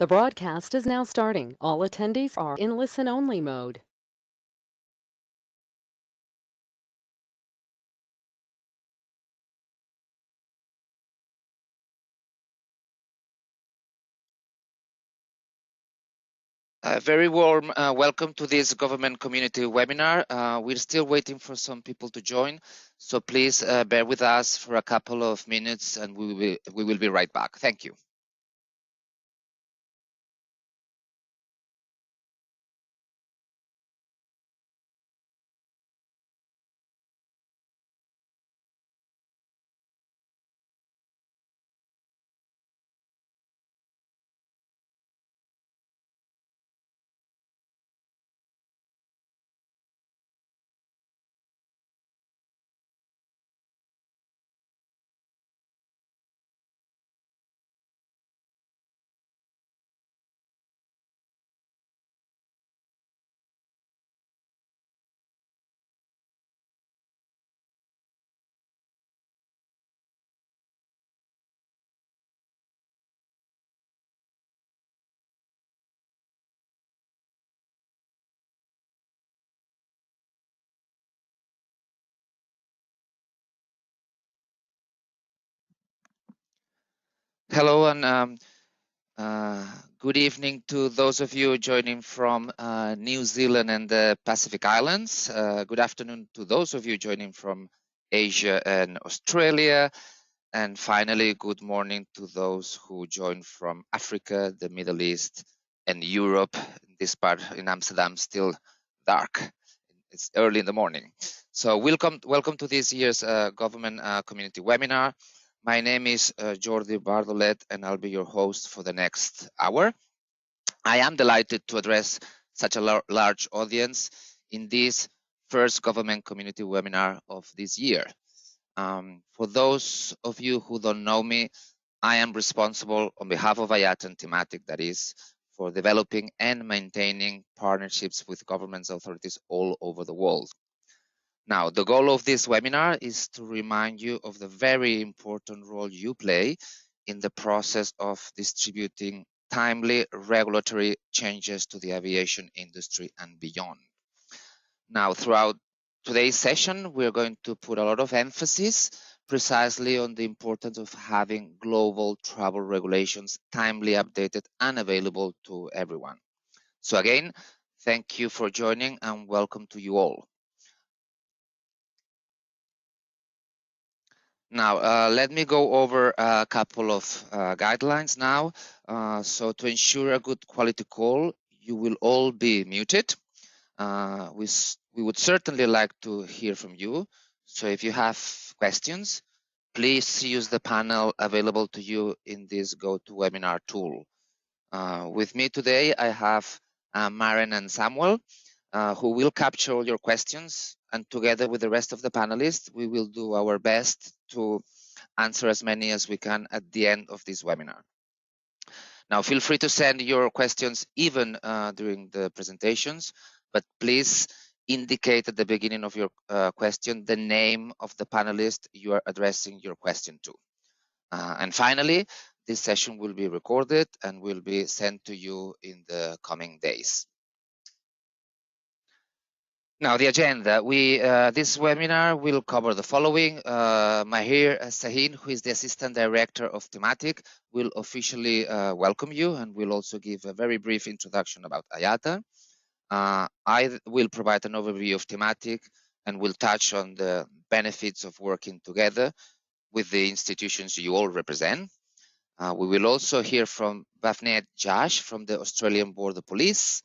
The broadcast is now starting. All attendees are in listen-only mode. A very warm welcome to this government community webinar. We're still waiting for some people to join, so please bear with us for a couple of minutes and we will be right back. Thank you. Hello and good evening to those of you joining from New Zealand and the Pacific Islands. Good afternoon to those of you joining from Asia and Australia. And finally, good morning to those who join from Africa, the Middle East, and Europe. This part in Amsterdam still dark. It's early in the morning. So welcome to this year's government community webinar. My name is Jordi Bardolet, and I'll be your host for the next hour. I am delighted to address such a large audience in this first government community webinar of this year. For those of you who don't know me, I am responsible on behalf of IATA and Timatic, that is, for developing and maintaining partnerships with government authorities all over the world. Now, the goal of this webinar is to remind you of the very important role you play in the process of distributing timely regulatory changes to the aviation industry and beyond. Now, throughout today's session, we're going to put a lot of emphasis precisely on the importance of having global travel regulations timely updated and available to everyone. So again, thank you for joining and welcome to you all. Now, let me go over a couple of guidelines now. So to ensure a good quality call, you will all be muted. We would certainly like to hear from you. So if you have questions, please use the panel available to you in this GoToWebinar tool. With me today, I have Maren and Samuel, who will capture all your questions. And together with the rest of the panelists, we will do our best to answer as many as we can at the end of this webinar. Now, feel free to send your questions even during the presentations, but please indicate at the beginning of your question the name of the panelist you are addressing your question to. And finally, this session will be recorded and will be sent to you in the coming days. Now, the agenda. This webinar will cover the following. Mahir Sahin, who is the Assistant Director of Timatic, will officially welcome you and will also give a very brief introduction about IATA. I will provide an overview of Timatic and will touch on the benefits of working together with the institutions you all represent. We will also hear from Bhavneet Jash from the Australian Border Police.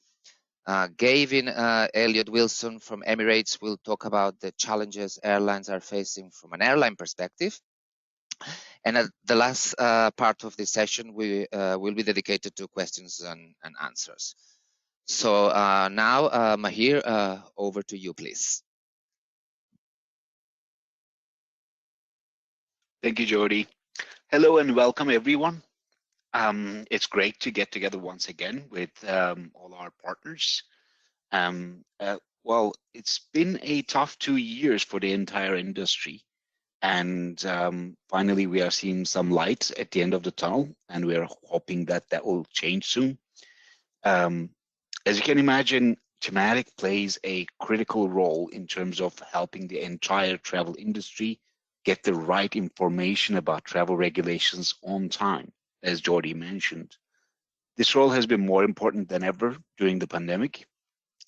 Gavin Elliott Wilson from Emirates will talk about the challenges airlines are facing from an airline perspective. And at the last part of this session, we will be dedicated to questions and answers. So now, Mahir, over to you, please. Thank you, Jordi. Hello and welcome, everyone. It's great to get together once again with all our partners. Well, it's been a tough 2 years for the entire industry. And finally, we are seeing some light at the end of the tunnel, and we are hoping that that will change soon. As you can imagine, Timatic plays a critical role in terms of helping the entire travel industry get the right information about travel regulations on time, as Jordi mentioned. This role has been more important than ever during the pandemic.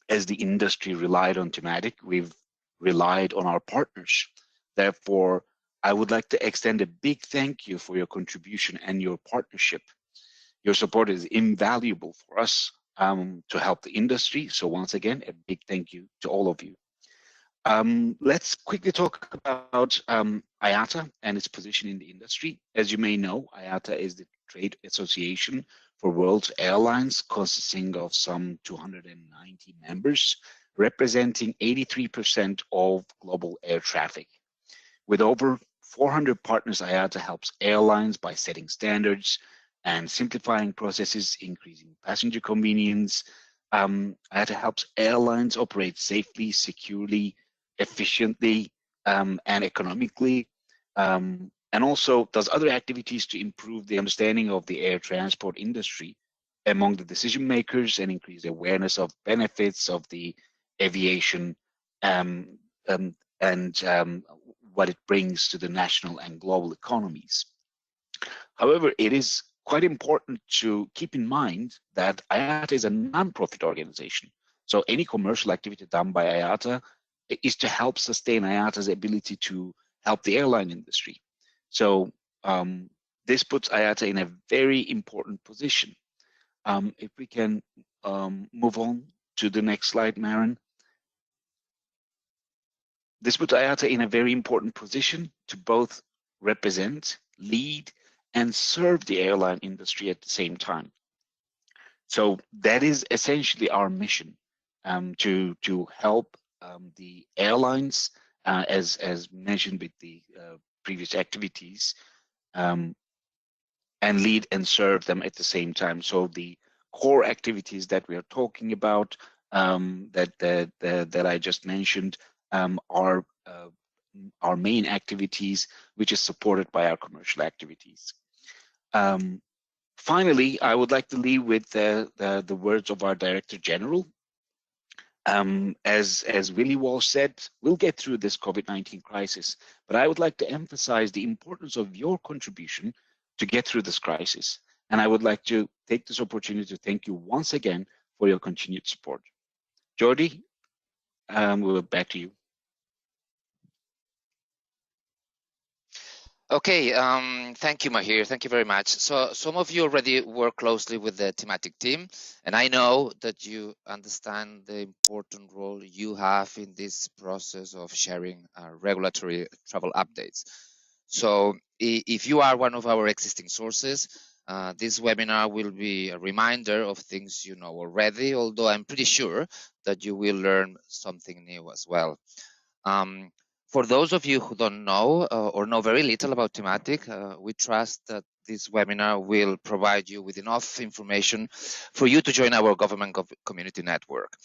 As the industry relied on Timatic, we've relied on our partners. Therefore, I would like to extend a big thank you for your contribution and your partnership. Your support is invaluable for us to help the industry. So once again, a big thank you to all of you. Let's quickly talk about IATA and its position in the industry. As you may know, IATA is the trade association for world airlines, consisting of some 290 members, representing 83% of global air traffic. With over 400 partners, IATA helps airlines by setting standards and simplifying processes, increasing passenger convenience. IATA helps airlines operate safely, securely, efficiently, and economically, and also does other activities to improve the understanding of the air transport industry among the decision makers and increase awareness of benefits of the aviation and what it brings to the national and global economies. However, it is quite important to keep in mind that IATA is a non-profit organization. So any commercial activity done by IATA is to help sustain IATA's ability to help the airline industry. So this puts IATA in a very important position. If we can move on to the next slide, Maren. This puts IATA in a very important position to both represent, lead, and serve the airline industry at the same time. So that is essentially our mission, to help the airlines, as mentioned with the previous activities, and lead and serve them at the same time. So the core activities that we are talking about, that I just mentioned, are our main activities, which is supported by our commercial activities. Finally, I would like to leave with the words of our Director General. As Willie Walsh said, we'll get through this COVID-19 crisis, but I would like to emphasize the importance of your contribution to get through this crisis. And I would like to take this opportunity to thank you once again for your continued support. Jordi, we're back to you. Okay, thank you, Mahir. Thank you very much. So some of you already work closely with the Timatic team, and I know that you understand the important role you have in this process of sharing regulatory travel updates. So if you are one of our existing sources, this webinar will be a reminder of things you know already, although I'm pretty sure that you will learn something new as well. For those of you who don't know or know very little about Timatic, we trust that this webinar will provide you with enough information for you to join our government community network.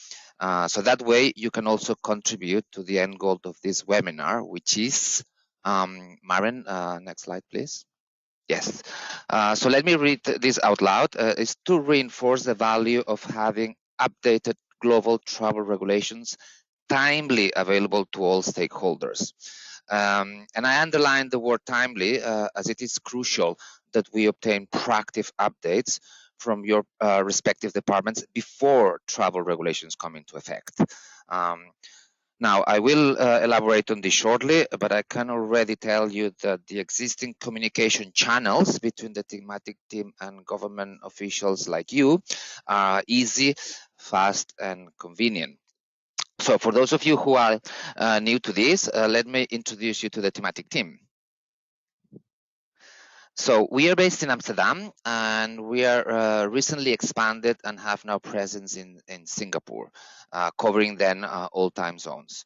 So that way you can also contribute to the end goal of this webinar, which is, Maren, next slide, please. Yes. So let me read this out loud. It's to reinforce the value of having updated global travel regulations timely available to all stakeholders. And I underline the word timely as it is crucial that we obtain proactive updates from your respective departments before travel regulations come into effect. Now, I will elaborate on this shortly, but I can already tell you that the existing communication channels between the Timatic team and government officials like you are easy, fast, and convenient. So for those of you who are new to this, let me introduce you to the Timatic team. So we are based in Amsterdam, and we are recently expanded and have now presence in Singapore, covering then all time zones.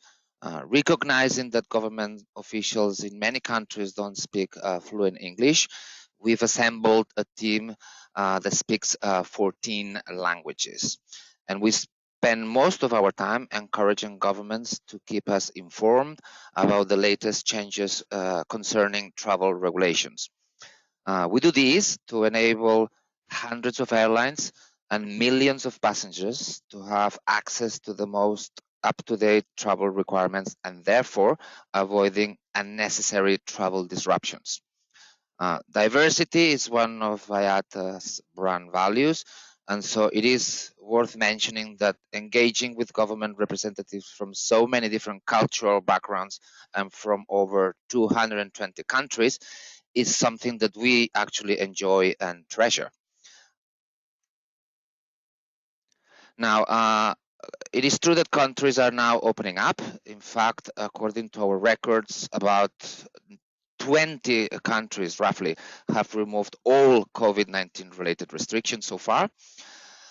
Recognizing that government officials in many countries don't speak fluent English, we've assembled a team that speaks 14 languages. And we spend most of our time encouraging governments to keep us informed about the latest changes concerning travel regulations. We do this to enable hundreds of airlines and millions of passengers to have access to the most up-to-date travel requirements and therefore avoiding unnecessary travel disruptions. Diversity is one of IATA's brand values, and so it is worth mentioning that engaging with government representatives from so many different cultural backgrounds and from over 220 countries is something that we actually enjoy and treasure. Now, it is true that countries are now opening up. In fact, according to our records, about 20 countries roughly have removed all COVID-19 related restrictions so far.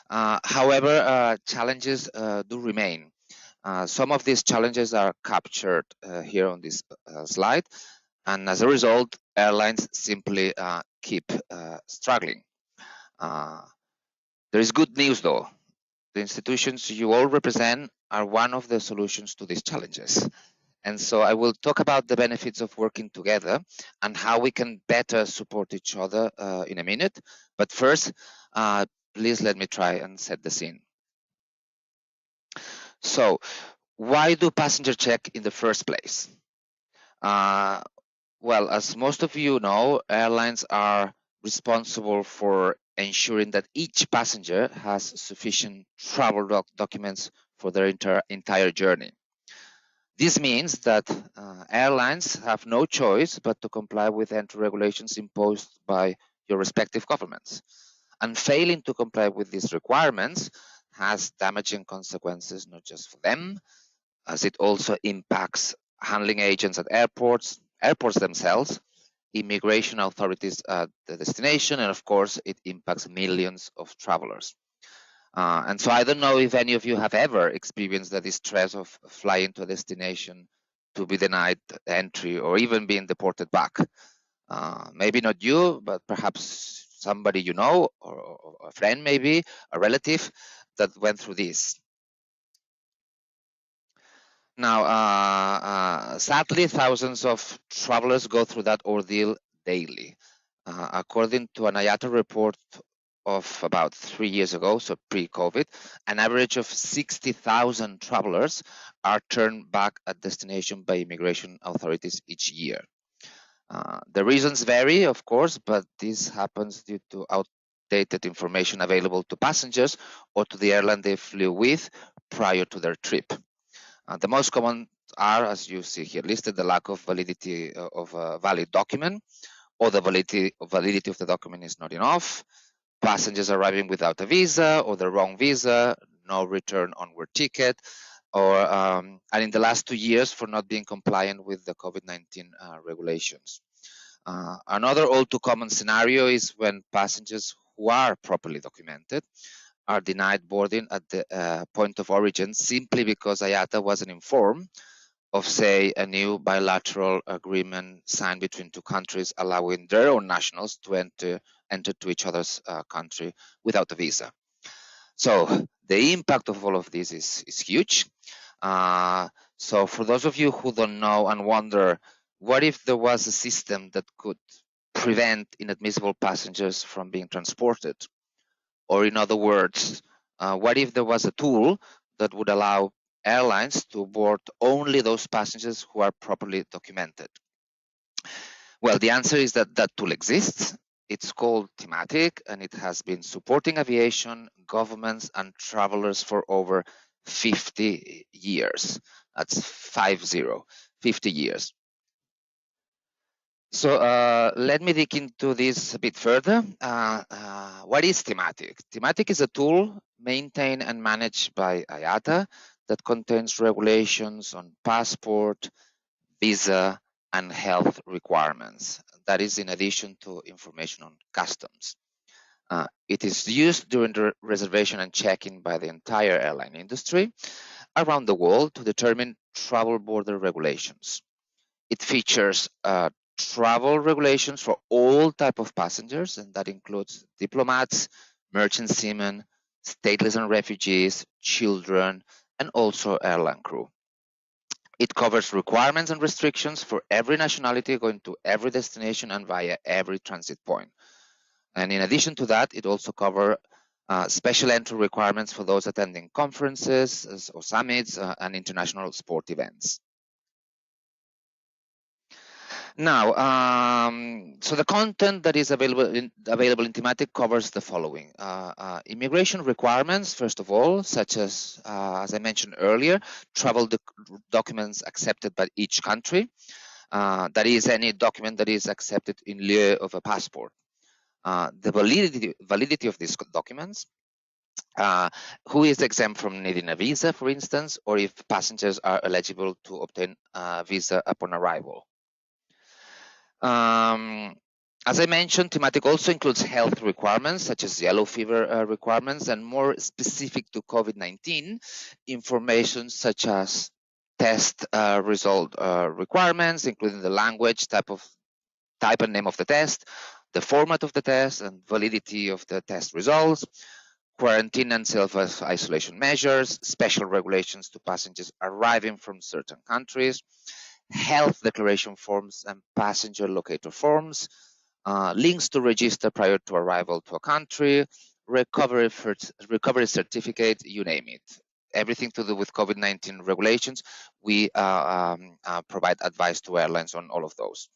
However, challenges do remain. Some of these challenges are captured here on this slide, and as a result, airlines simply keep struggling. There is good news though. The institutions you all represent are one of the solutions to these challenges. And so I will talk about the benefits of working together and how we can better support each other in a minute. But first, please let me try and set the scene. So, why do passenger check in the first place? Well, as most of you know, airlines are responsible for ensuring that each passenger has sufficient travel documents for their entire journey. This means that airlines have no choice but to comply with entry regulations imposed by your respective governments. And failing to comply with these requirements has damaging consequences, not just for them, as it also impacts handling agents at airports themselves, immigration authorities at the destination, and of course, it impacts millions of travelers. And so I don't know if any of you have ever experienced the distress of flying to a destination to be denied entry or even being deported back. Maybe not you, but perhaps somebody you know, or a friend maybe, a relative that went through this. Now, sadly, thousands of travelers go through that ordeal daily. According to an IATA report of about 3 years ago, so pre-COVID, an average of 60,000 travelers are turned back at destination by immigration authorities each year. The reasons vary, of course, but this happens due to outdated information available to passengers or to the airline they flew with prior to their trip. The most common are, as you see here listed, the lack of validity of a valid document, or the validity of the document is not enough, passengers arriving without a visa or the wrong visa, no return onward ticket, or and in the last 2 years for not being compliant with the COVID-19 regulations. Another all too common scenario is when passengers who are properly documented are denied boarding at the point of origin simply because IATA wasn't informed of, say, a new bilateral agreement signed between two countries allowing their own nationals to enter to each other's country without a visa. So the impact of all of this is huge. So for those of you who don't know and wonder, what if there was a system that could prevent inadmissible passengers from being transported? Or in other words, what if there was a tool that would allow airlines to board only those passengers who are properly documented? Well, the answer is that that tool exists. It's called Timatic, and it has been supporting aviation, governments, and travelers for over 50 years. That's 50 years. So let me dig into this a bit further. What is Timatic? Timatic is a tool maintained and managed by IATA that contains regulations on passport, visa, and health requirements. That is in addition to information on customs. It is used during the reservation and check-in by the entire airline industry around the world to determine travel border regulations. It features travel regulations for all type of passengers, and that includes diplomats, merchant seamen, stateless and refugees, children, and also airline crew. It covers requirements and restrictions for every nationality going to every destination and via every transit point. And in addition to that, it also covers special entry requirements for those attending conferences or summits and international sport events. Now, so the content that is available in Timatic covers the following: immigration requirements, first of all, such as I mentioned earlier, travel documents accepted by each country. That is, any document that is accepted in lieu of a passport. The validity of these documents. Who is exempt from needing a visa, for instance, or if passengers are eligible to obtain a visa upon arrival. As I mentioned, Timatic also includes health requirements such as yellow fever requirements, and more specific to COVID-19 information such as test result requirements, including the language, type and name of the test, the format of the test, and validity of the test results, quarantine and self-isolation measures, special regulations to passengers arriving from certain countries, health declaration forms and passenger locator forms, links to register prior to arrival to a country, recovery certificate, you name it. Everything to do with COVID-19 regulations, we provide advice to airlines on all of those.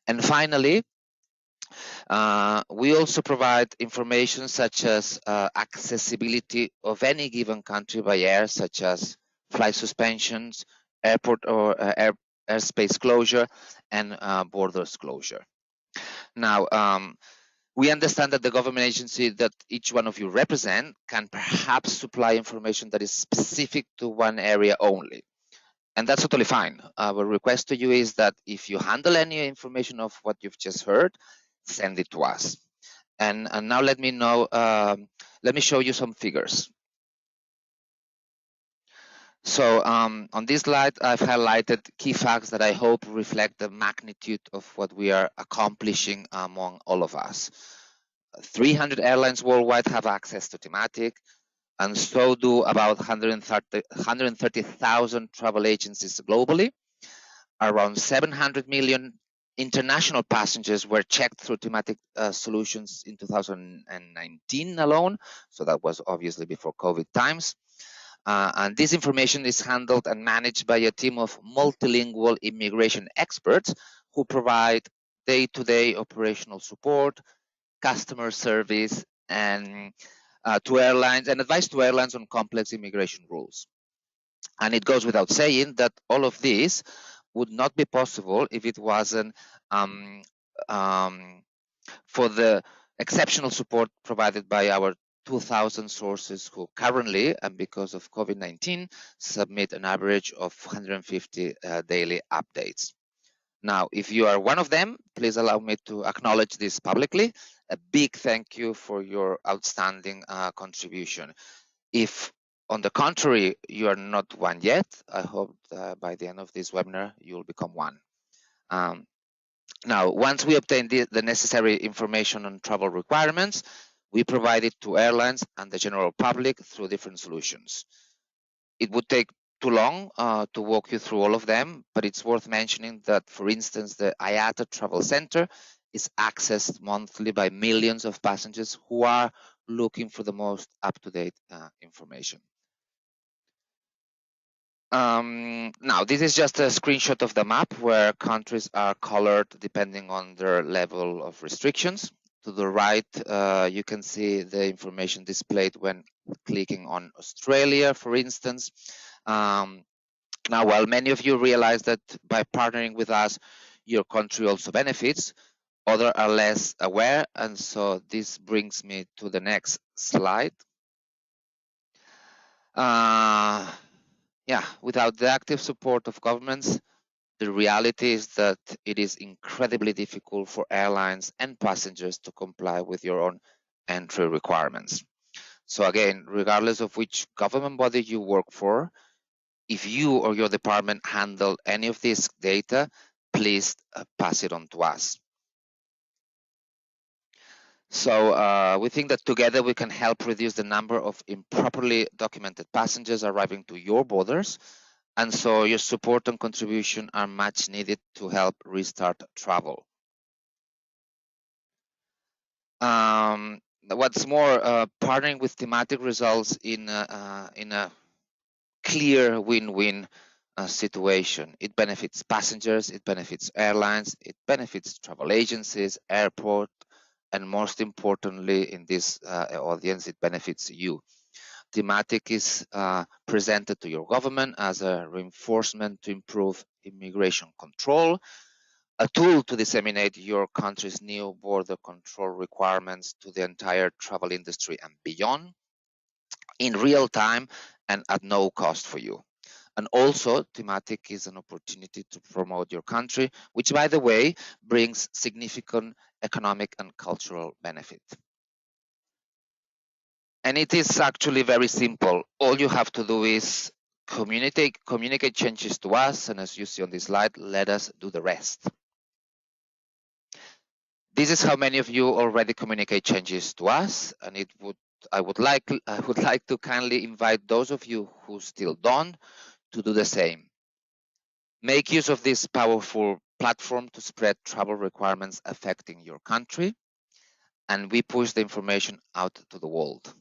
And finally, we also provide information such as accessibility of any given country by air, such as flight suspensions, airport or airspace closure, and borders closure. Now, we understand that the government agency that each one of you represent can perhaps supply information that is specific to one area only. And that's totally fine. Our request to you is that if you handle any information of what you've just heard, send it to us. And now let me show you some figures. So on this slide, I've highlighted key facts that I hope reflect the magnitude of what we are accomplishing among all of us. 300 airlines worldwide have access to Timatic, and so do about 130,000 travel agencies globally. Around 700 million international passengers were checked through Timatic solutions in 2019 alone. So that was obviously before COVID times. And this information is handled and managed by a team of multilingual immigration experts who provide day-to-day operational support, customer service, and to airlines, and advice to airlines on complex immigration rules. And it goes without saying that all of this would not be possible if it wasn't for the exceptional support provided by our 2,000 sources who currently, and because of COVID-19, submit an average of 150 daily updates. Now, if you are one of them, please allow me to acknowledge this publicly. A big thank you for your outstanding contribution. If, on the contrary, you are not one yet, I hope by the end of this webinar, you'll become one. Now, once we obtain the necessary information on travel requirements, we provide it to airlines and the general public through different solutions. It would take too long to walk you through all of them, but it's worth mentioning that, for instance, the IATA Travel Center is accessed monthly by millions of passengers who are looking for the most up-to-date information. Now, this is just a screenshot of the map where countries are colored depending on their level of restrictions. To the right, you can see the information displayed when clicking on Australia, for instance. Now, while many of you realize that by partnering with us, your country also benefits, others are less aware, and so this brings me to the next slide. Yeah, without the active support of governments, the reality is that it is incredibly difficult for airlines and passengers to comply with your own entry requirements. So again, regardless of which government body you work for, if you or your department handle any of this data, please pass it on to us. So we think that together we can help reduce the number of improperly documented passengers arriving to your borders. And so your support and contribution are much needed to help restart travel. What's more, partnering with Timatic results in a clear win-win situation. It benefits passengers, it benefits airlines, it benefits travel agencies, airport, and most importantly in this audience, it benefits you. Timatic is presented to your government as a reinforcement to improve immigration control, a tool to disseminate your country's new border control requirements to the entire travel industry and beyond in real time and at no cost for you. And also, Timatic is an opportunity to promote your country, which, by the way, brings significant economic and cultural benefit. And it is actually very simple. All you have to do is communicate changes to us, and as you see on this slide, let us do the rest. This is how many of you already communicate changes to us, and I would like to kindly invite those of you who still don't to do the same. Make use of this powerful platform to spread travel requirements affecting your country, and we push the information out to the world.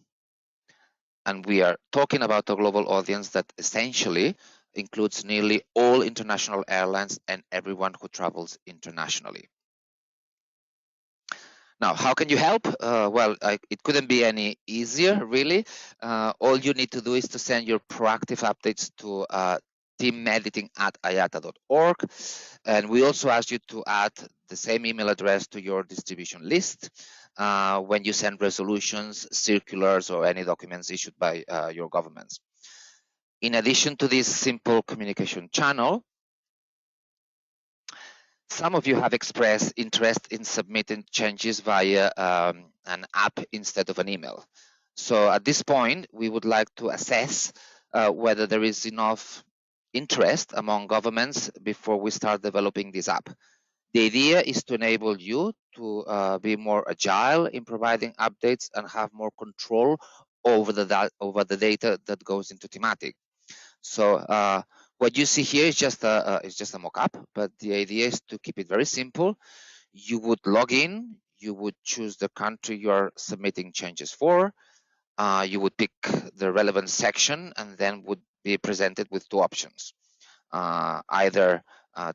And we are talking about a global audience that essentially includes nearly all international airlines and everyone who travels internationally. Now, how can you help? Well, it couldn't be any easier, really. All you need to do is to send your proactive updates to teamediting@iata.org. And we also ask you to add the same email address to your distribution list when you send resolutions, circulars, or any documents issued by your governments. In addition to this simple communication channel, some of you have expressed interest in submitting changes via an app instead of an email. So at this point, we would like to assess whether there is enough interest among governments before we start developing this app. The idea is to enable you to be more agile in providing updates and have more control over the data that goes into Timatic. So what you see here is just a mock-up, but the idea is to keep it very simple. You would log in, you would choose the country you are submitting changes for, you would pick the relevant section, and then would be presented with two options. Either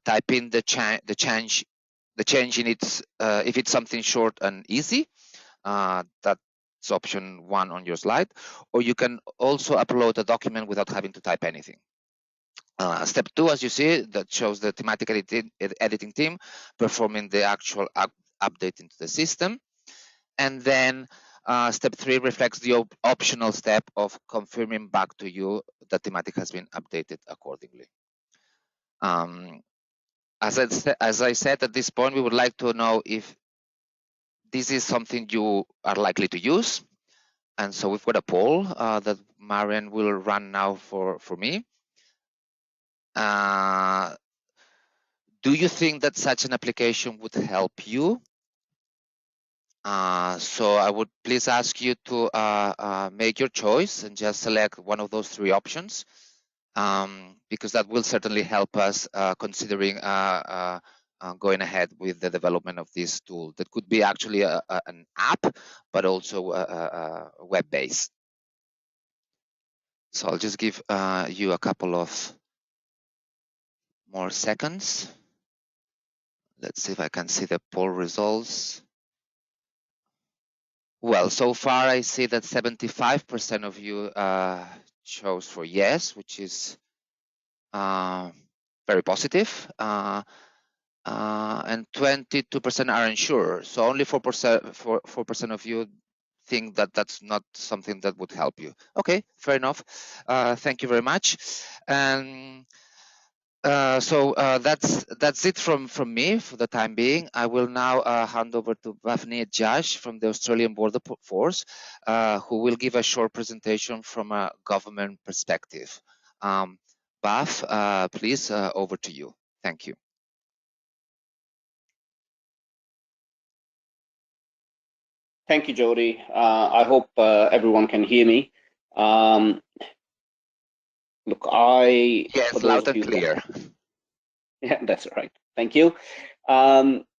type in the change in its if it's something short and easy, that's option 1 on your slide, or you can also upload a document without having to type anything. Step 2, as you see, that shows the thematic editing team performing the actual update into the system. And then step 3 reflects the optional step of confirming back to you that thematic has been updated accordingly. As I said, at this point, we would like to know if this is something you are likely to use. And so we've got a poll that Marian will run now for me. Do you think that such an application would help you? So I would please ask you to make your choice and just select one of those 3 options, because that will certainly help us considering going ahead with the development of this tool. That could be actually an app, but also web-based. So I'll just give you a couple of more seconds. Let's see if I can see the poll results. Well, so far I see that 75% of you chose for yes, which is very positive, and 22% are unsure. So only 4% of you think that that's not something that would help you. Okay, fair enough. Thank you very much. And so that's it from me for the time being. I will now hand over to Bhavneet Jash from the Australian Border Force, who will give a short presentation from a government perspective. Bhav, please, over to you. Thank you. Thank you, Jody. I hope everyone can hear me. Look, Yes, for those loud of and you, clear. yeah, that's right. Thank you.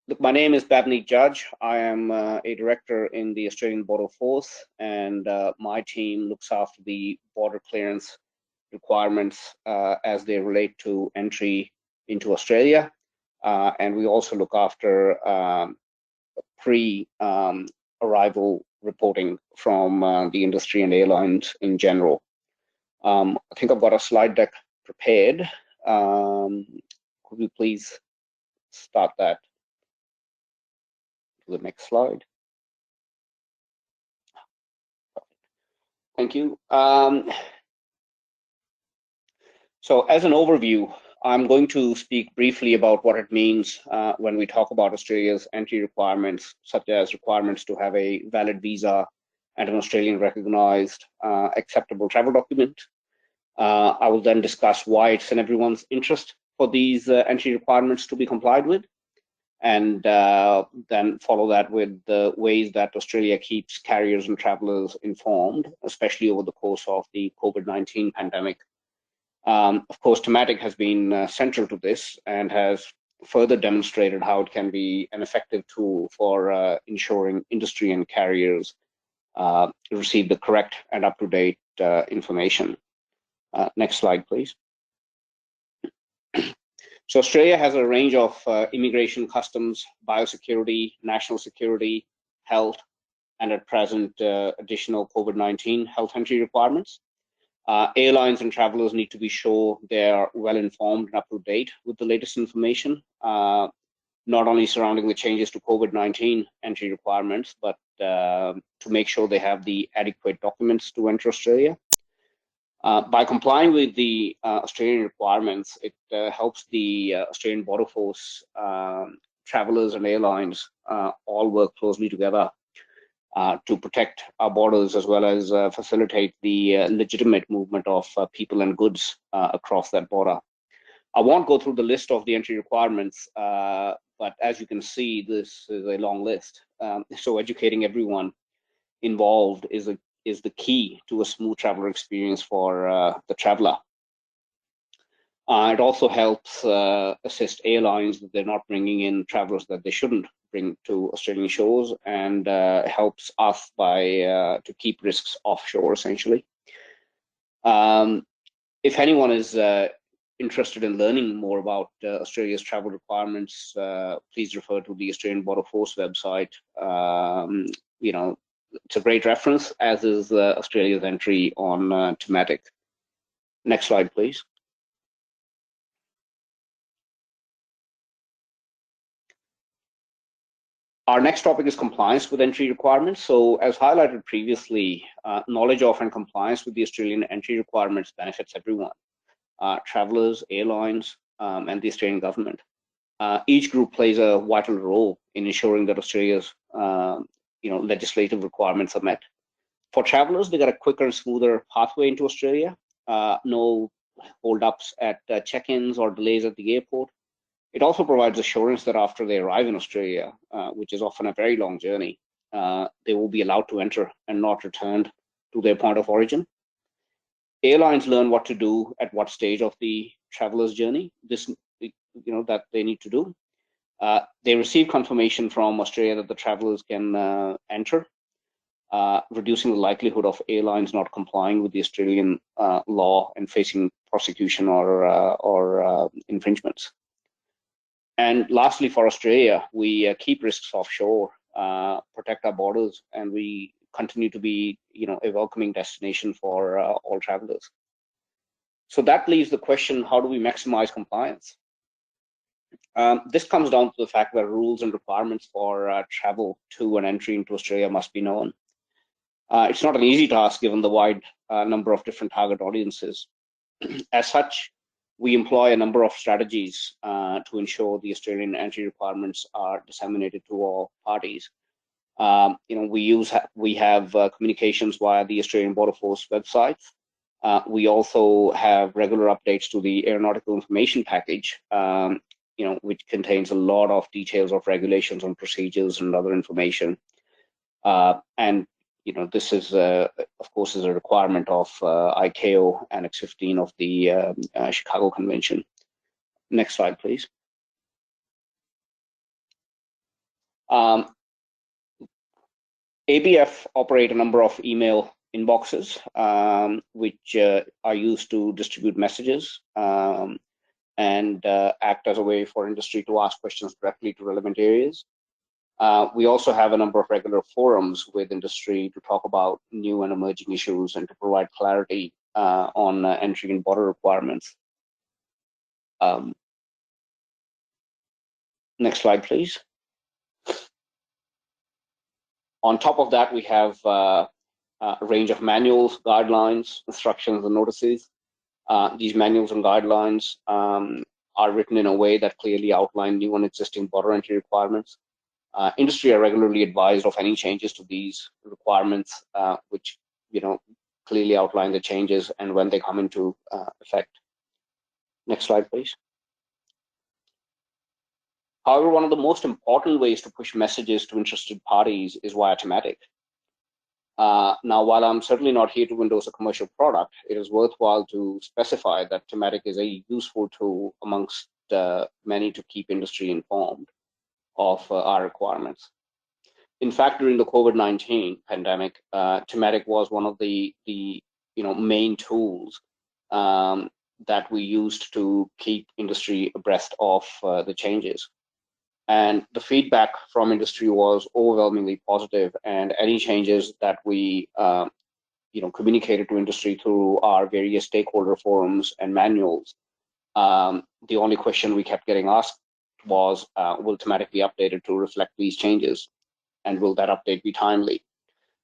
Look, my name is Bhavneet Judge. I am a director in the Australian Border Force, and my team looks after the border clearance requirements as they relate to entry into Australia. And we also look after pre-arrival reporting from the industry and airlines in general. I think I've got a slide deck prepared. Could we please start that to the next slide? Thank you. So as an overview, I'm going to speak briefly about what it means when we talk about Australia's entry requirements, such as requirements to have a valid visa and an Australian recognized acceptable travel document. I will then discuss why it's in everyone's interest for these entry requirements to be complied with, and then follow that with the ways that Australia keeps carriers and travelers informed, especially over the course of the COVID-19 pandemic. Of course, Timatic has been central to this and has further demonstrated how it can be an effective tool for ensuring industry and carriers receive the correct and up-to-date information. Next slide, please. So Australia has a range of immigration, customs, biosecurity, national security, health, and at present, additional COVID-19 health entry requirements. Airlines and travelers need to be sure they're well informed and up to date with the latest information, not only surrounding the changes to COVID-19 entry requirements, but to make sure they have the adequate documents to enter Australia. By complying with the Australian requirements, it helps the Australian Border Force, travelers and airlines all work closely together to protect our borders, as well as facilitate the legitimate movement of people and goods across that border. I won't go through the list of the entry requirements, but as you can see, this is a long list. So educating everyone involved is the key to a smooth traveler experience for the traveler. It also helps assist airlines that they're not bringing in travelers that they shouldn't bring to Australian shores, and helps us to keep risks offshore, essentially. If anyone is interested in learning more about Australia's travel requirements, please refer to the Australian Border Force website. It's a great reference, as is Australia's entry on Timatic. Next slide, please. Our next topic is compliance with entry requirements. So as highlighted previously, knowledge of and compliance with the Australian entry requirements benefits everyone, travelers, airlines, and the Australian government. Each group plays a vital role in ensuring that Australia's legislative requirements are met. For travelers, they got a quicker and smoother pathway into Australia. No holdups at check-ins or delays at the airport. It also provides assurance that after they arrive in Australia, which is often a very long journey, they will be allowed to enter and not returned to their point of origin. Airlines learn what to do at what stage of the traveler's journey, that they need to do. They receive confirmation from Australia that the travelers can enter, reducing the likelihood of airlines not complying with the Australian law and facing prosecution or infringements. And lastly, for Australia, we keep risks offshore, protect our borders, and we continue to be, a welcoming destination for all travelers. So that leaves the question: how do we maximize compliance? This comes down to the fact that rules and requirements for travel to and entry into Australia must be known. It's not an easy task given the wide number of different target audiences. As such, we employ a number of strategies to ensure the Australian entry requirements are disseminated to all parties. We have communications via the Australian Border Force website. We also have regular updates to the Aeronautical Information Package, which contains a lot of details of regulations on procedures and other information. And this is, of course, is a requirement of ICAO Annex 15 of the Chicago Convention. Next slide, please. ABF operate a number of email inboxes, which are used to distribute messages and act as a way for industry to ask questions directly to relevant areas. We also have a number of regular forums with industry to talk about new and emerging issues and to provide clarity on entry and border requirements. Next slide, please. On top of that, we have a range of manuals, guidelines, instructions, and notices. These manuals and guidelines are written in a way that clearly outline new and existing border entry requirements. Industry are regularly advised of any changes to these requirements, which clearly outline the changes and when they come into effect. Next slide, please. However, one of the most important ways to push messages to interested parties is via Timatic. Now, while I'm certainly not here to endorse a commercial product, it is worthwhile to specify that Timatic is a useful tool amongst many to keep industry informed of our requirements. In fact, during the COVID-19 pandemic, Timatic was one of the main tools that we used to keep industry abreast of the changes. And the feedback from industry was overwhelmingly positive, and any changes that we communicated to industry through our various stakeholder forums and manuals, the only question we kept getting asked was, will Timatic be updated to reflect these changes, and will that update be timely?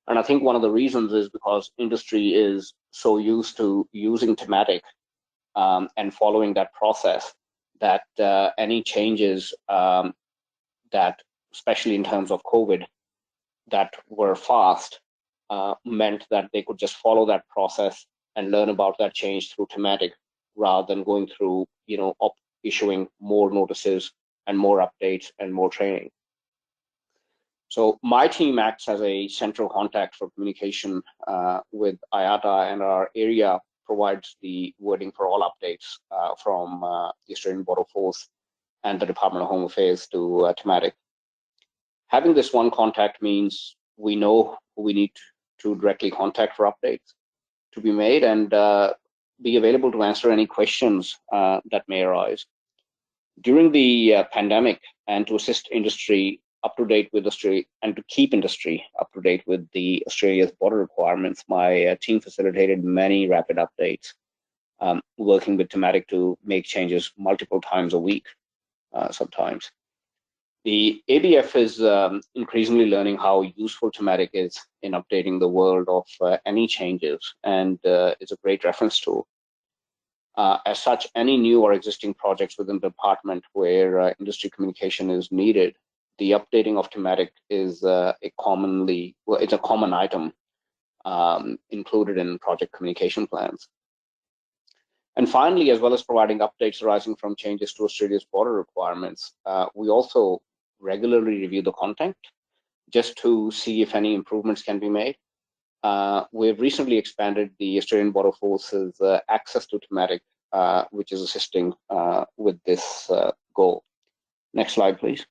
And I think one of the reasons is because industry is so used to using Timatic and following that process that any changes that, especially in terms of COVID, that were fast, meant that they could just follow that process and learn about that change through Timatic, rather than going through, issuing more notices and more updates and more training. So my team acts as a central contact for communication with IATA, and our area provides the wording for all updates from the Australian Border Force and the Department of Home Affairs to Timatic. Having this one contact means we know who we need to directly contact for updates to be made, and be available to answer any questions that may arise. During the pandemic, and to assist industry up to date with Australia, and to keep industry up to date with the Australia's border requirements, my team facilitated many rapid updates, working with Timatic to make changes multiple times a week. Sometimes. The ABF is increasingly learning how useful Timatic is in updating the world of any changes, and it's a great reference tool. As such, any new or existing projects within the department where industry communication is needed, the updating of Timatic is it's a common item included in project communication plans. And finally, as well as providing updates arising from changes to Australia's border requirements, we also regularly review the content just to see if any improvements can be made. We've recently expanded the Australian Border Force's access to Timatic, which is assisting with this goal. Next slide, please.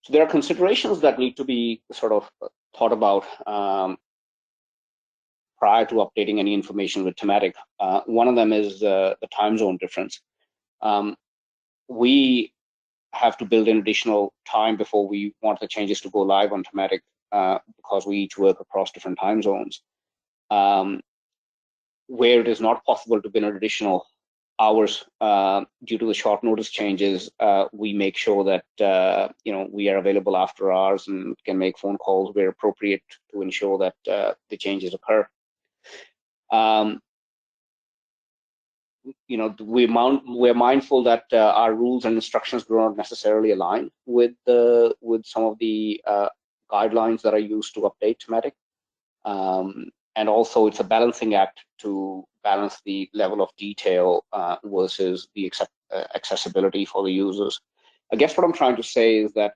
So there are considerations that need to be sort of thought about prior to updating any information with Timatic. One of them is the time zone difference. We have to build in additional time before we want the changes to go live on Timatic because we each work across different time zones. Where it is not possible to build in additional hours due to the short notice changes, we make sure that we are available after hours and can make phone calls where appropriate to ensure that the changes occur. We're mindful that our rules and instructions do not necessarily align with some of the guidelines that are used to update Timatic. And also, it's a balancing act to balance the level of detail versus the accessibility for the users. I guess what I'm trying to say is that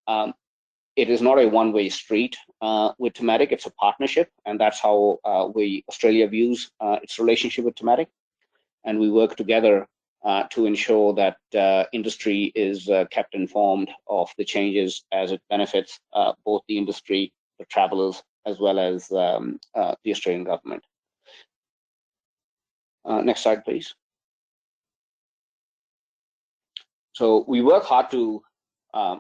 It is not a one-way street with Timatic. It's a partnership, and that's how Australia views its relationship with Timatic. And we work together to ensure that industry is kept informed of the changes as it benefits both the industry, the travelers, as well as the Australian government. Next slide, please. So we work hard to,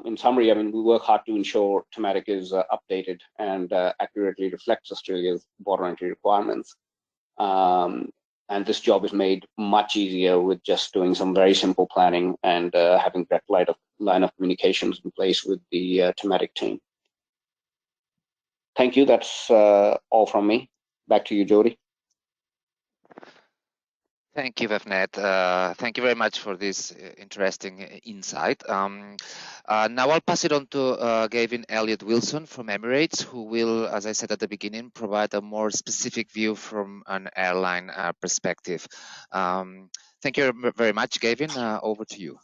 in summary, we work hard to ensure Timatic is updated and accurately reflects Australia's border entry requirements. And this job is made much easier with just doing some very simple planning and having direct line of communications in place with the Timatic team. Thank you. That's all from me. Back to you, Jody. Thank you, Vivnet. Thank you very much for this interesting insight. Now I'll pass it on to Gavin Elliott Wilson from Emirates, who will, as I said at the beginning, provide a more specific view from an airline perspective. Thank you very much, Gavin. Over to you.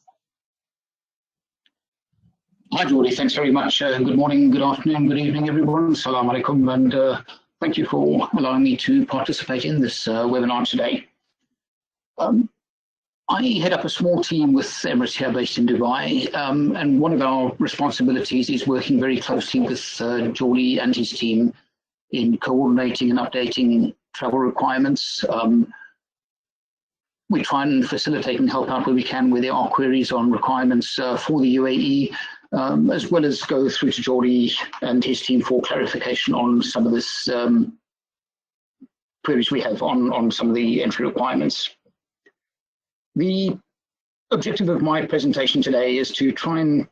Hi, Jordi. Thanks very much. Good morning, good afternoon, good evening, everyone. Assalamu alaikum, and thank you for allowing me to participate in this webinar today. I head up a small team with Emirates here based in Dubai, and one of our responsibilities is working very closely with Jordi and his team in coordinating and updating travel requirements. We try and facilitate and help out where we can where there are queries on requirements for the UAE, as well as go through to Jordi and his team for clarification on some of this queries we have on some of the entry requirements. The objective of my presentation today is to try and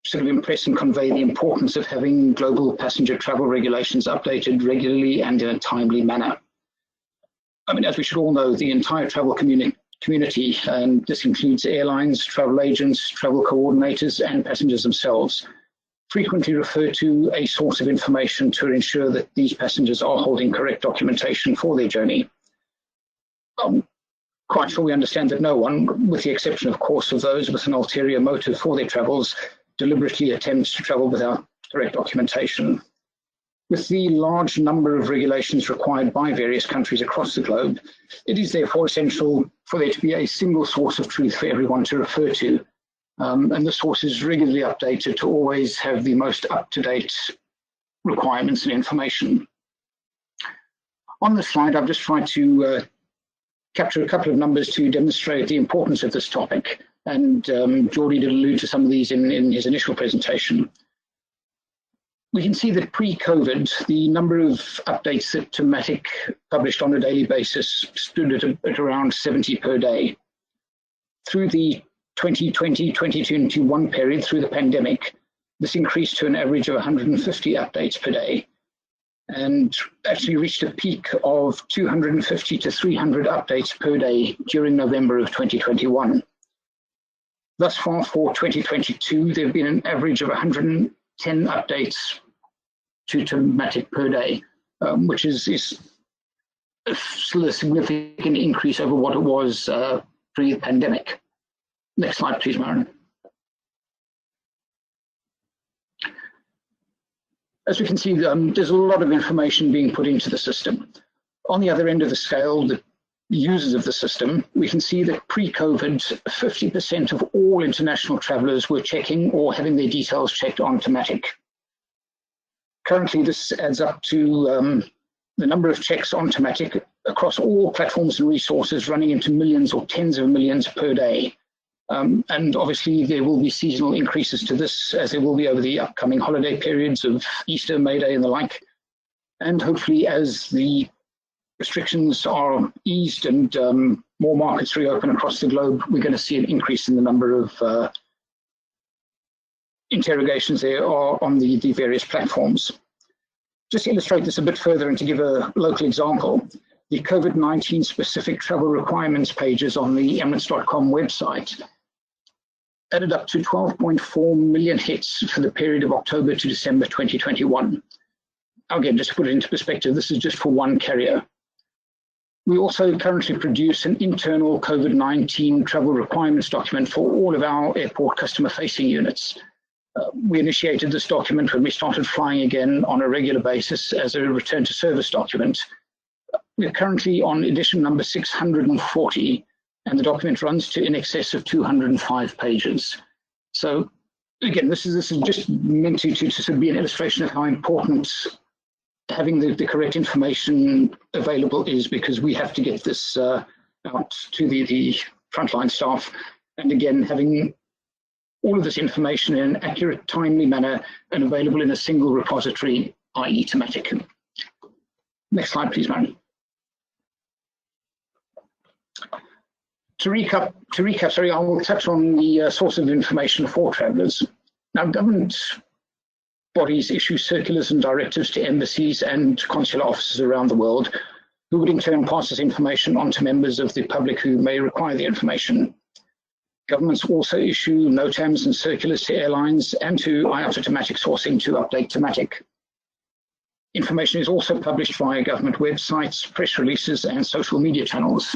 sort of impress and convey the importance of having global passenger travel regulations updated regularly and in a timely manner. I mean, as we should all know, the entire travel community, and this includes airlines, travel agents, travel coordinators, and passengers themselves, frequently refer to a source of information to ensure that these passengers are holding correct documentation for their journey. Quite sure we understand that no one, with the exception, of course, of those with an ulterior motive for their travels, deliberately attempts to travel without correct documentation. With the large number of regulations required by various countries across the globe, it is therefore essential for there to be a single source of truth for everyone to refer to. And the source is regularly updated to always have the most up-to-date requirements and information. On this slide, I've just tried to capture a couple of numbers to demonstrate the importance of this topic. And Jordi did allude to some of these in his initial presentation. We can see that pre-COVID, the number of updates that Timatic published on a daily basis stood at around 70 per day. Through the 2020-2021 period, through the pandemic, this increased to an average of 150 updates per day, and actually reached a peak of 250 to 300 updates per day during November of 2021. Thus far for 2022, there have been an average of 110 updates to Timatic per day, which is still a significant increase over what it was pre-pandemic. Next slide, please, Maren. As we can see, there's a lot of information being put into the system. On the other end of the scale, the users of the system, we can see that pre-COVID, 50% of all international travelers were checking or having their details checked on Timatic. Currently, this adds up to the number of checks on Timatic across all platforms and resources running into millions or tens of millions per day. And obviously there will be seasonal increases to this, as there will be over the upcoming holiday periods of Easter, May Day and the like. And hopefully as the restrictions are eased and more markets reopen across the globe, we're going to see an increase in the number of interrogations there are on the various platforms. Just to illustrate this a bit further and to give a local example, the COVID-19 specific travel requirements pages on the Emirates.com website added up to 12.4 million hits for the period of October to December 2021. Again, just to put it into perspective, this is just for one carrier. We also currently produce an internal COVID-19 travel requirements document for all of our airport customer-facing units. We initiated this document when we started flying again on a regular basis as a return to service document. We're currently on edition number 640, and the document runs to in excess of 205 pages. So again, this is just meant to sort of be an illustration of how important having the correct information available is, because we have to get this out to the frontline staff. And again, having all of this information in an accurate, timely manner and available in a single repository, i.e. Timatic. Next slide, please, Mary. To recap, sorry, I will touch on the source of information for travellers. Now, government bodies issue circulars and directives to embassies and consular offices around the world, who would in turn pass this information on to members of the public who may require the information. Governments also issue NOTAMs and circulars to airlines and to IATA Timatic sourcing to update Timatic. Information is also published via government websites, press releases, and social media channels.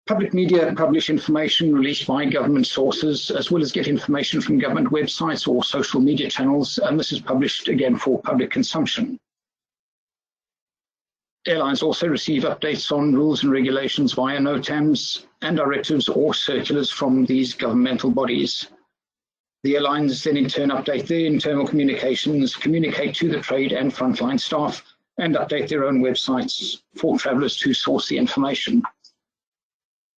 Public media publish information released by government sources, as well as get information from government websites or social media channels, and this is published again for public consumption. Airlines also receive updates on rules and regulations via NOTAMs and directives or circulars from these governmental bodies. The airlines then in turn update their internal communications, communicate to the trade and frontline staff, and update their own websites for travellers to source the information.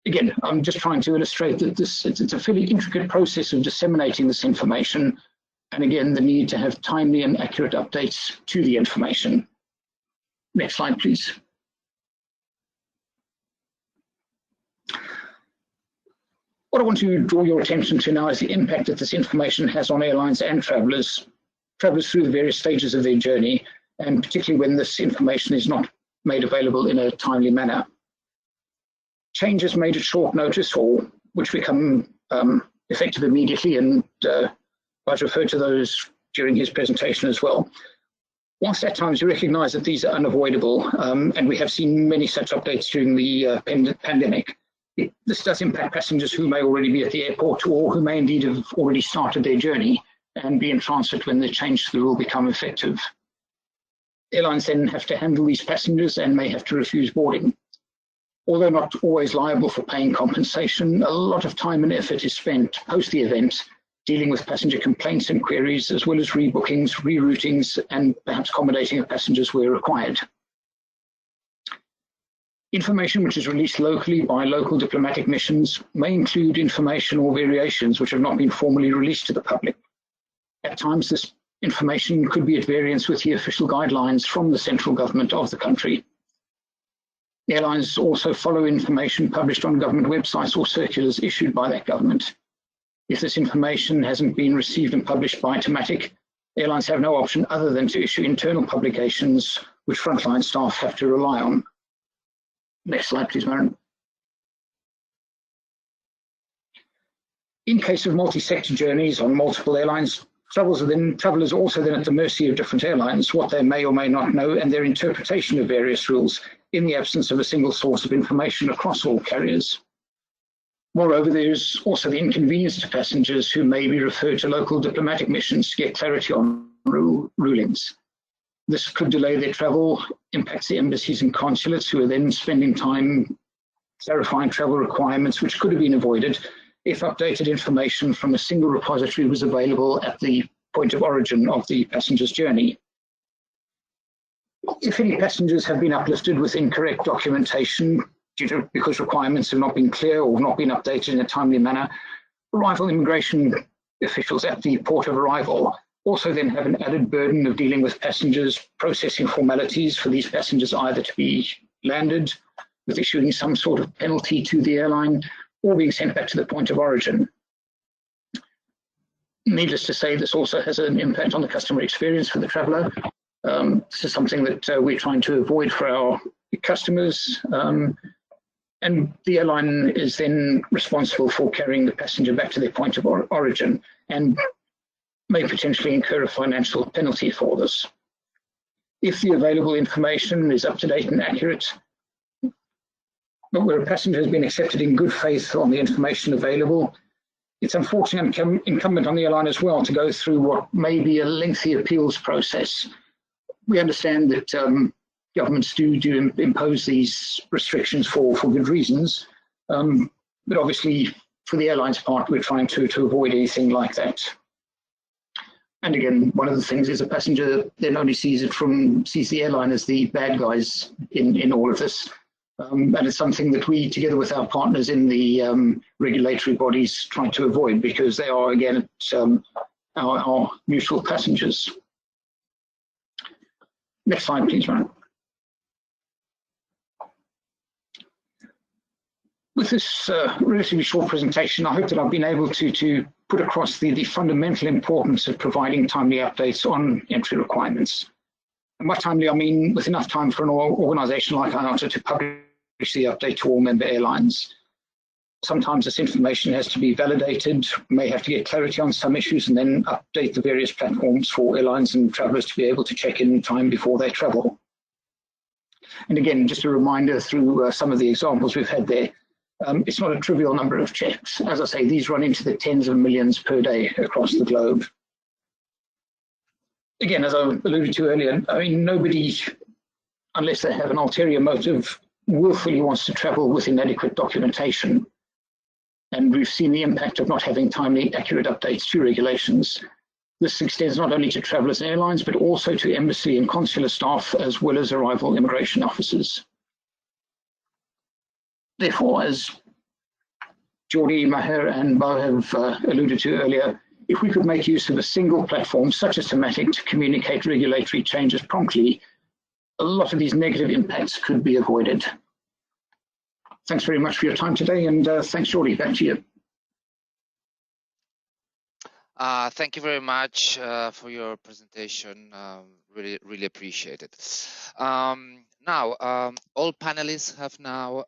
Again, I'm just trying to illustrate that it's a fairly intricate process of disseminating this information, and again, the need to have timely and accurate updates to the information. Next slide, please. What I want to draw your attention to now is the impact that this information has on airlines and travellers through the various stages of their journey, and particularly when this information is not made available in a timely manner. Changes made at short notice, or which become effective immediately, and I've referred to those during his presentation as well. Whilst at times we recognise that these are unavoidable, and we have seen many such updates during the pandemic, this does impact passengers who may already be at the airport, or who may indeed have already started their journey and be in transit when the change to the rule become effective. Airlines then have to handle these passengers and may have to refuse boarding. Although not always liable for paying compensation, a lot of time and effort is spent post the event dealing with passenger complaints and queries, as well as rebookings, reroutings, and perhaps accommodating of passengers where required. Information which is released locally by local diplomatic missions may include information or variations which have not been formally released to the public. At times, this information could be at variance with the official guidelines from the central government of the country. Airlines also follow information published on government websites or circulars issued by that government. If this information hasn't been received and published by Timatic, airlines have no option other than to issue internal publications which frontline staff have to rely on. Next slide, please, Maren. In case of multi-sector journeys on multiple airlines, travellers are also then at the mercy of different airlines, what they may or may not know, and their interpretation of various rules in the absence of a single source of information across all carriers. Moreover, there's also the inconvenience to passengers who may be referred to local diplomatic missions to get clarity on rulings. This could delay their travel, impacts the embassies and consulates, who are then spending time clarifying travel requirements, which could have been avoided if updated information from a single repository was available at the point of origin of the passenger's journey. If any passengers have been uplifted with incorrect documentation because requirements have not been clear or not been updated in a timely manner, arrival immigration officials at the port of arrival also then have an added burden of dealing with passengers, processing formalities for these passengers either to be landed, with issuing some sort of penalty to the airline, or being sent back to the point of origin. Needless to say, this also has an impact on the customer experience for the traveller. This is something that we're trying to avoid for our customers, and the airline is then responsible for carrying the passenger back to their point of origin and may potentially incur a financial penalty for this. If the available information is up to date and accurate, but where a passenger has been accepted in good faith on the information available, it's unfortunately incumbent on the airline as well to go through what may be a lengthy appeals process. We understand that governments do impose these restrictions for good reasons, but obviously for the airline's part, we're trying to avoid anything like that. And again, one of the things is a passenger then only sees the airline as the bad guys in all of this. And it's something that we, together with our partners in the regulatory bodies, try to avoid, because they are, again, our mutual passengers. Next slide, please, Ryan. With this relatively short presentation, I hope that I've been able to put across the fundamental importance of providing timely updates on entry requirements. And by timely, I mean with enough time for an organisation like IATA to publish the update to all member airlines. Sometimes this information has to be validated, may have to get clarity on some issues, and then update the various platforms for airlines and travellers to be able to check in time before they travel. And again, just a reminder through some of the examples we've had there, it's not a trivial number of checks. As I say, these run into the tens of millions per day across the globe. Again, as I alluded to earlier, I mean, nobody, unless they have an ulterior motive, willfully wants to travel with inadequate documentation. And we've seen the impact of not having timely, accurate updates to regulations. This extends not only to travellers and airlines, but also to embassy and consular staff, as well as arrival immigration officers. Therefore, as Jordi, Maher, and Bo have alluded to earlier, if we could make use of a single platform such as Timatic to communicate regulatory changes promptly, a lot of these negative impacts could be avoided. Thanks very much for your time today, and thanks, Jordi. Back to you. Thank you very much for your presentation. Really appreciate it. Now, all panelists have now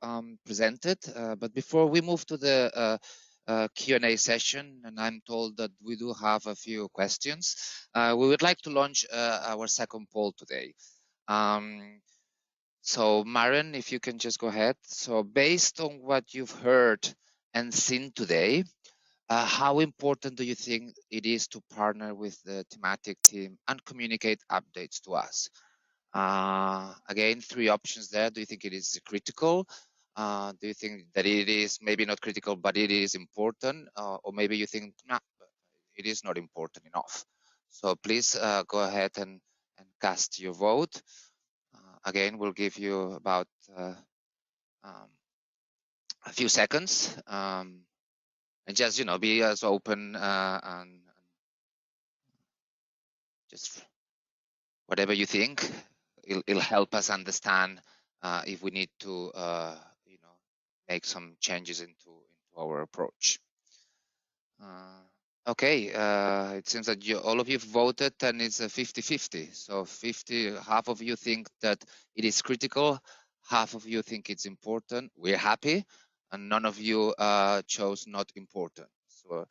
presented, but before we move to the Q&A session, and I'm told that we do have a few questions, we would like to launch our second poll today. So Maren, if you can just go ahead. So based on what you've heard and seen today, how important do you think it is to partner with the Timatic team and communicate updates to us? Again, three options there. Do you think it is critical? Do you think that it is maybe not critical, but it is important? Or maybe you think, nah, it is not important enough. So please go ahead and cast your vote. Again, we'll give you about a few seconds. And just, you know, be as open and just whatever you think, it'll help us understand if we need to, you know, make some changes into our approach. Okay, it seems that all of you voted, and it's a 50-50. So half of you think that it is critical, half of you think it's important. We're happy, and none of you chose not important. So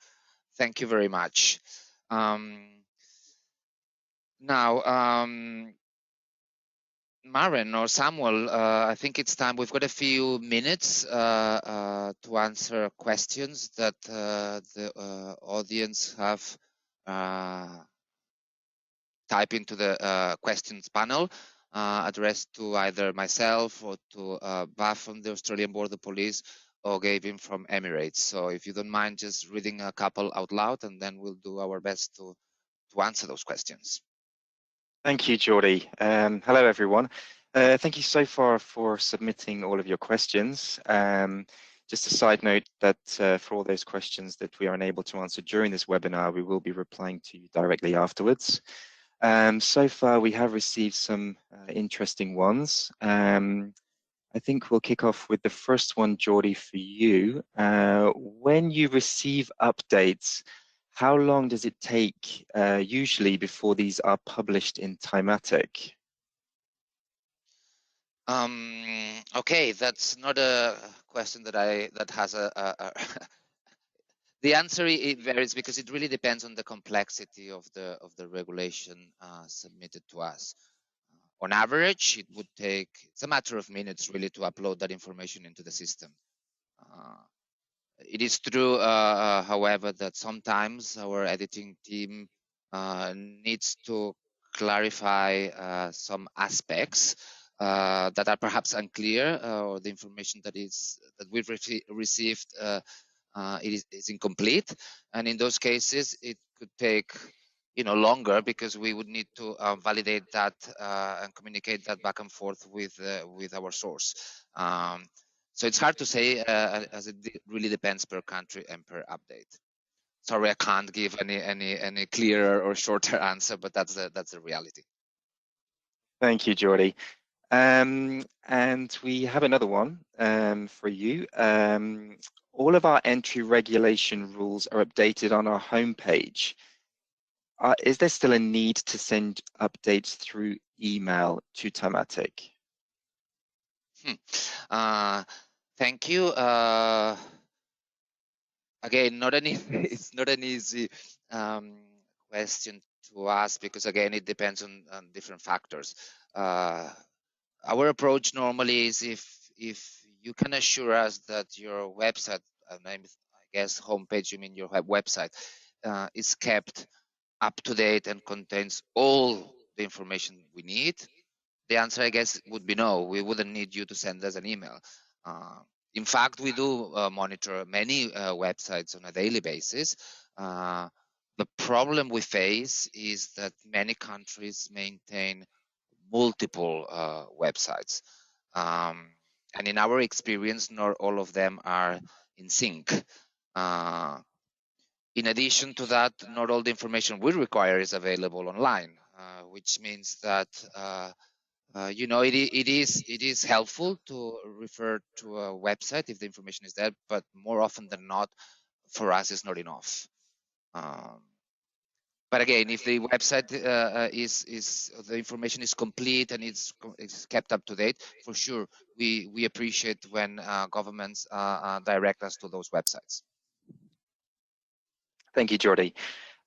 thank you very much. Now, Maren or Samuel, I think it's time. We've got a few minutes to answer questions that the audience have typed into the questions panel addressed to either myself or to Baf from the Australian Border Police or Gavin from Emirates. So if you don't mind just reading a couple out loud, and then we'll do our best to answer those questions. Thank you, Jordi. Hello, everyone. Thank you so far for submitting all of your questions. Just a side note that for all those questions that we are unable to answer during this webinar, we will be replying to you directly afterwards. So far, we have received some interesting ones. I think we'll kick off with the first one, Jordi, for you. When you receive updates, how long does it take usually before these are published in Timatic? Okay, that's not a question that has a the answer, it varies because it really depends on the complexity of the regulation submitted to us. On average, it would take, it's a matter of minutes really to upload that information into the system. It is true, however, that sometimes our editing team needs to clarify some aspects that are perhaps unclear, or the information that we've received it is incomplete, and in those cases it could take longer, because we would need to validate that and communicate that back and forth with our source. So it's hard to say, as it really depends per country and per update. Sorry, I can't give any clearer or shorter answer, but that's the reality. Thank you, Jordi. And we have another one for you. All of our entry regulation rules are updated on our homepage. Is there still a need to send updates through email to Timatic? Thank you. Again, it's not an easy question to ask, because again, it depends on different factors. Our approach normally is, if you can assure us that your website, I guess homepage, you mean your website, is kept up to date and contains all the information we need, the answer, I guess, would be no. We wouldn't need you to send us an email. In fact, we do monitor many websites on a daily basis. The problem we face is that many countries maintain multiple websites. And in our experience, not all of them are in sync. In addition to that, not all the information we require is available online, which means that it is helpful to refer to a website if the information is there, but more often than not, for us, it's not enough. But again, if the website the information is complete and it's kept up to date, for sure, we appreciate when governments direct us to those websites. Thank you, Jordi.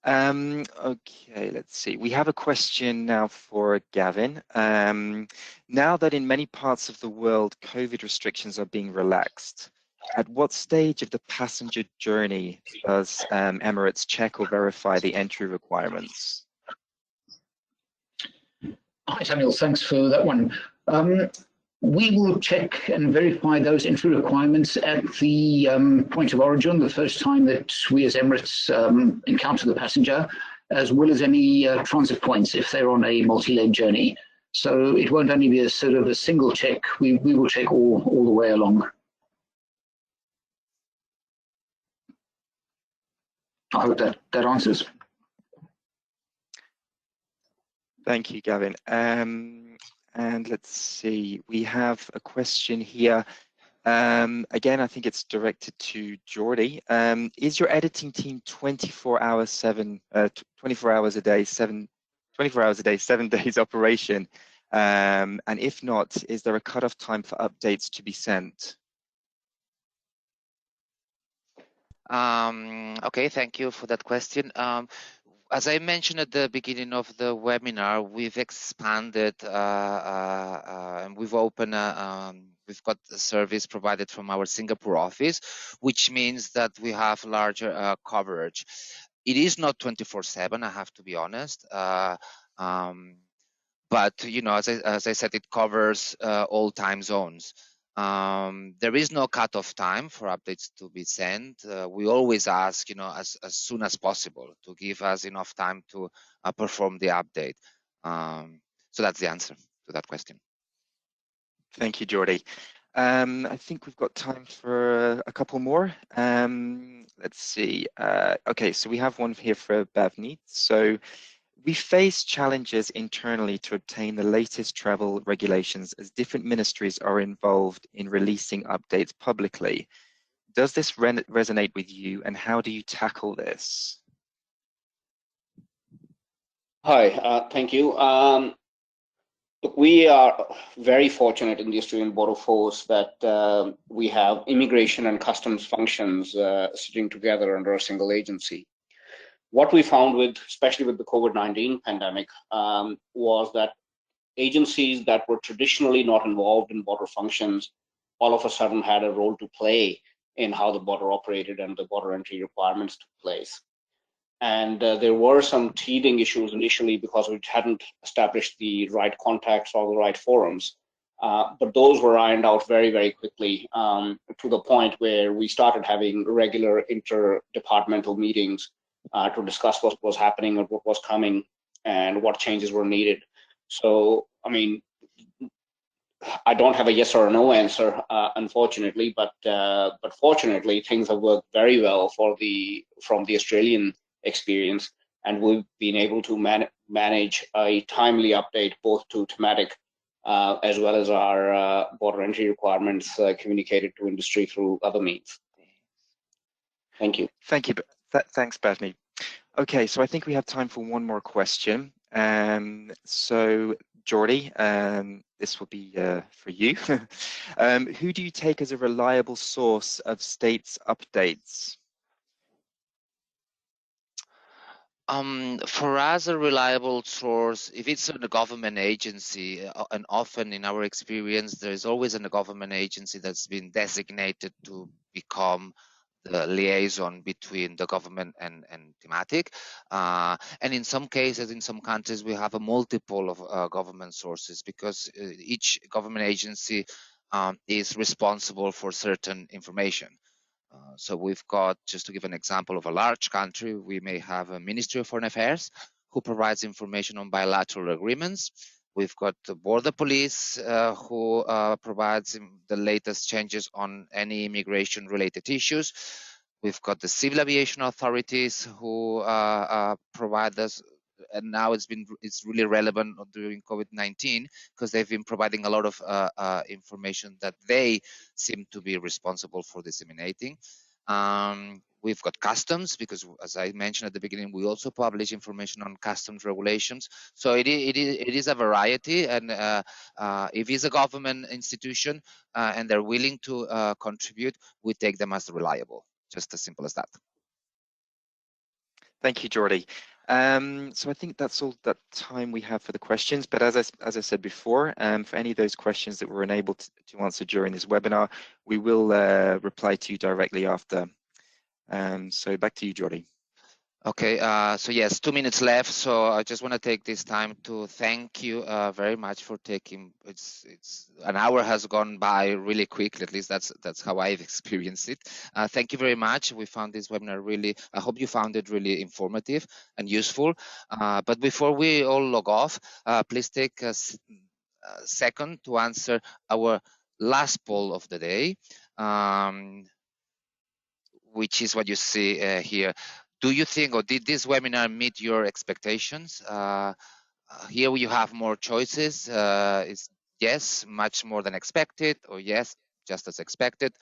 Okay, let's see. We have a question now for Gavin. Now that in many parts of the world, COVID restrictions are being relaxed, at what stage of the passenger journey does Emirates check or verify the entry requirements? Hi, Samuel. Thanks for that one. We will check and verify those entry requirements at the point of origin, the first time that we as Emirates encounter the passenger, as well as any transit points if they're on a multi-leg journey. So it won't only be a sort of a single check, we will check all the way along. I hope that answers. Thank you, Gavin. And let's see, we have a question here. Again, I think it's directed to Jordi. Is your editing team 24 hours a day, 7 days operation? And if not, is there a cutoff time for updates to be sent? Okay, thank you for that question. As I mentioned at the beginning of the webinar, we've expanded and we've opened we've got a service provided from our Singapore office, which means that we have larger coverage. It is not 24/7, I have to be honest. But as I said, it covers all time zones. There is no cutoff time for updates to be sent. We always ask, as soon as possible, to give us enough time to perform the update. So that's the answer to that question. Thank you, Jordi. I think we've got time for a couple more. Let's see. Okay, so we have one here for Bhavneet. So we face challenges internally to obtain the latest travel regulations as different ministries are involved in releasing updates publicly. Does this resonate with you, and how do you tackle this? Hi, thank you. Look, we are very fortunate in the Australian Border Force that we have immigration and customs functions sitting together under a single agency. What we found especially with the COVID-19 pandemic, was that agencies that were traditionally not involved in border functions all of a sudden had a role to play in how the border operated and the border entry requirements took place. And there were some teething issues initially because we hadn't established the right contacts or the right forums. But those were ironed out very, very quickly, to the point where we started having regular interdepartmental meetings to discuss what was happening and what was coming and what changes were needed. So, I mean, I don't have a yes or a no answer, unfortunately, but fortunately, things have worked very well from the Australian experience, and we've been able to manage a timely update both to Timatic as well as our border entry requirements communicated to industry through other means. Thank you. Thank you. Thanks, Bethany. Okay, so I think we have time for one more question. So, Jordi, this will be for you. Who do you take as a reliable source of states updates? For us, a reliable source, if it's in a government agency, and often in our experience, there is always a government agency that's been designated to become the liaison between the government and Timatic. And in some cases, in some countries, we have a multiple of government sources because each government agency is responsible for certain information. So we've got, just to give an example of a large country, we may have a Ministry of Foreign Affairs who provides information on bilateral agreements. We've got the Border Police who provides the latest changes on any immigration-related issues. We've got the Civil Aviation Authorities who provide us, and now it's really relevant during COVID-19 because they've been providing a lot of information that they seem to be responsible for disseminating. We've got customs because, as I mentioned at the beginning, we also publish information on customs regulations. So it is a variety, and if it's a government institution and they're willing to contribute, we take them as reliable. Just as simple as that. Thank you, Jordi. So I think that's all that time we have for the questions. But as I said before, for any of those questions that we're unable to answer during this webinar, we will reply to you directly after. So back to you, Jordi. Okay, so yes, 2 minutes left. So I just want to take this time to thank you very much for taking. It's an hour has gone by really quickly. At least that's how I've experienced it. Thank you very much. We found this webinar really. I hope you found it really informative and useful. But before we all log off, please take a second to answer our last poll of the day, which is what you see here. Do you think, or did this webinar meet your expectations? Here you have more choices. It's yes, much more than expected, or yes, just as expected.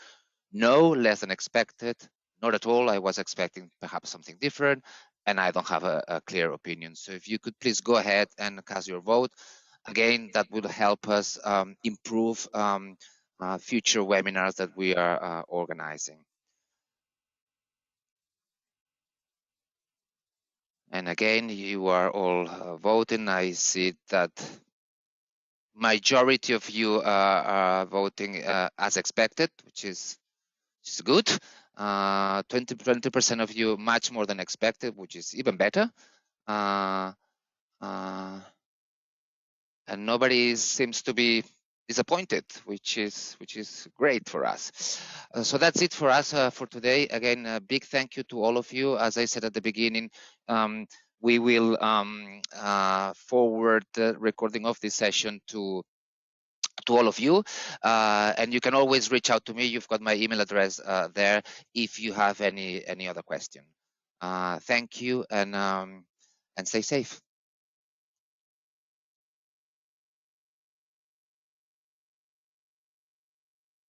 No, less than expected. Not at all. I was expecting perhaps something different, and I don't have a clear opinion. So if you could please go ahead and cast your vote. Again, that will help us improve future webinars that we are organizing. And again, you are all voting. I see that majority of you are voting as expected, which is good. 20% of you much more than expected, which is even better. And nobody seems to be disappointed, which is great for us. So that's it for us for today. Again, a big thank you to all of you. As I said at the beginning, we will forward the recording of this session to all of you, and you can always reach out to me. You've got my email address there if you have any other question. Thank you, and stay safe.